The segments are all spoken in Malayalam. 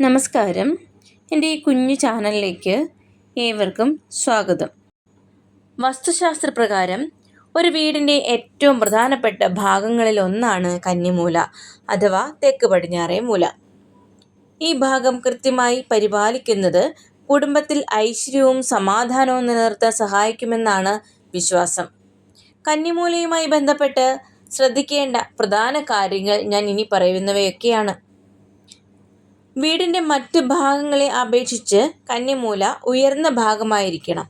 നമസ്കാരം. എൻ്റെ ഈ കുഞ്ഞു ചാനലിലേക്ക് ഏവർക്കും സ്വാഗതം. വാസ്തുശാസ്ത്രപ്രകാരം ഒരു വീടിൻ്റെ ഏറ്റവും പ്രധാനപ്പെട്ട ഭാഗങ്ങളിൽ ഒന്നാണ് കന്നിമൂല അഥവാ തെക്ക് പടിഞ്ഞാറേ മൂല. ഈ ഭാഗം കൃത്യമായി പരിപാലിക്കുന്നത് കുടുംബത്തിൽ ഐശ്വര്യവും സമാധാനവും നിലനിർത്താൻ സഹായിക്കുമെന്നാണ് വിശ്വാസം. കന്നിമൂലയുമായി ബന്ധപ്പെട്ട് ശ്രദ്ധിക്കേണ്ട പ്രധാന കാര്യങ്ങൾ ഞാൻ ഇനി പറയുന്നവയൊക്കെയാണ്. വീടിൻ്റെ മറ്റ് ഭാഗങ്ങളെ അപേക്ഷിച്ച് കന്നിമൂല ഉയർന്ന ഭാഗമായിരിക്കണം.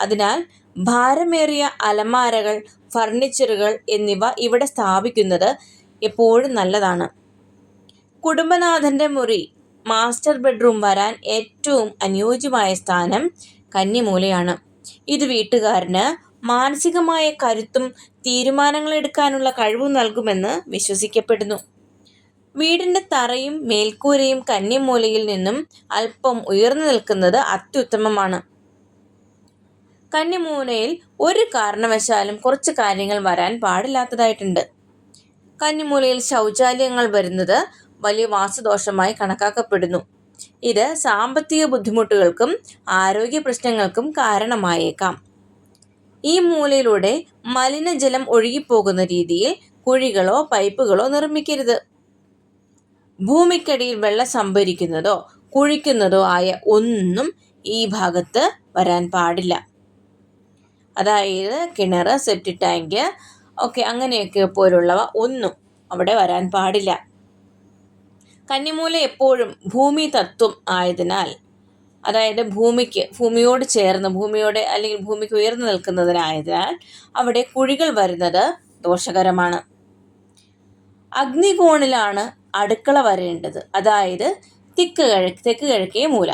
അതിനാൽ ഭാരമേറിയ അലമാരകൾ, ഫർണിച്ചറുകൾ എന്നിവ ഇവിടെ സ്ഥാപിക്കുന്നത് എപ്പോഴും നല്ലതാണ്. കുടുംബനാഥൻ്റെ മുറി, മാസ്റ്റർ ബെഡ്റൂം വരാൻ ഏറ്റവും അനുയോജ്യമായ സ്ഥാനം കന്നിമൂലയാണ്. ഇത് വീട്ടുകാരന് മാനസികമായ കരുത്തും തീരുമാനങ്ങളെടുക്കാനുള്ള കഴിവും നൽകുമെന്ന് വിശ്വസിക്കപ്പെടുന്നു. വീടിൻ്റെ തറയും മേൽക്കൂരയും കന്നിമൂലയിൽ നിന്നും അല്പം ഉയർന്നു നിൽക്കുന്നത് അത്യുത്തമമാണ്. കന്നിമൂലയിൽ ഒരു കാരണവശാലും കുറച്ച് കാര്യങ്ങൾ വരാൻ പാടില്ലാത്തതായിട്ടുണ്ട്. കന്നിമൂലയിൽ ശൗചാലയങ്ങൾ വരുന്നത് വലിയ വാസ്തുദോഷമായി കണക്കാക്കപ്പെടുന്നു. ഇത് സാമ്പത്തിക ബുദ്ധിമുട്ടുകൾക്കും ആരോഗ്യ പ്രശ്നങ്ങൾക്കും കാരണമായേക്കാം. ഈ മൂലയിലൂടെ മലിനജലം ഒഴുകിപ്പോകുന്ന രീതിയിൽ കുഴികളോ പൈപ്പുകളോ നിർമ്മിക്കരുത്. ഭൂമിക്കടിയിൽ വെള്ളം സംഭരിക്കുന്നതോ കുഴിക്കുന്നതോ ആയ ഒന്നും ഈ ഭാഗത്ത് വരാൻ പാടില്ല. അതായത് കിണർ, സെപ്റ്റിക് ടാങ്ക് അങ്ങനെയൊക്കെ പോലുള്ളവ ഒന്നും അവിടെ വരാൻ പാടില്ല. കന്നിമൂല എപ്പോഴും ഭൂമി തത്വം ആയതിനാൽ, അതായത് ഭൂമിയോട് ചേർന്ന് അല്ലെങ്കിൽ ഭൂമിക്ക് ഉയർന്നു നിൽക്കുന്നതിനായതിനാൽ അവിടെ കുഴികൾ വരുന്നത് ദോഷകരമാണ്. അഗ്നികോണിലാണ് അടുക്കള വരേണ്ടത്, അതായത് തെക്ക് കിഴക്കേ മൂല.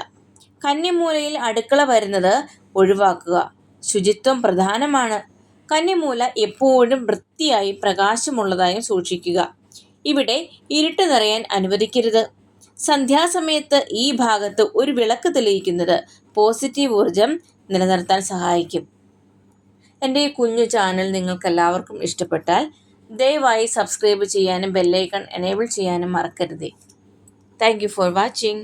കന്നിമൂലയിൽ അടുക്കള വരുന്നത് ഒഴിവാക്കുക. ശുചിത്വം പ്രധാനമാണ്. കന്നിമൂല എപ്പോഴും വൃത്തിയായി പ്രകാശമുള്ളതായും സൂക്ഷിക്കുക. ഇവിടെ ഇരുട്ട് നിറയാൻ അനുവദിക്കരുത്. സന്ധ്യാസമയത്ത് ഈ ഭാഗത്ത് ഒരു വിളക്ക് തെളിയിക്കുന്നത് പോസിറ്റീവ് ഊർജം നിലനിർത്താൻ സഹായിക്കും. എൻ്റെ ഈ കുഞ്ഞു ചാനൽ നിങ്ങൾക്കെല്ലാവർക്കും ഇഷ്ടപ്പെട്ടാൽ ദയവായി സബ്സ്ക്രൈബ് ചെയ്യാനും ബെല്ലൈക്കൺ എനേബിൾ ചെയ്യാനും മറക്കരുത്. Thank you for watching.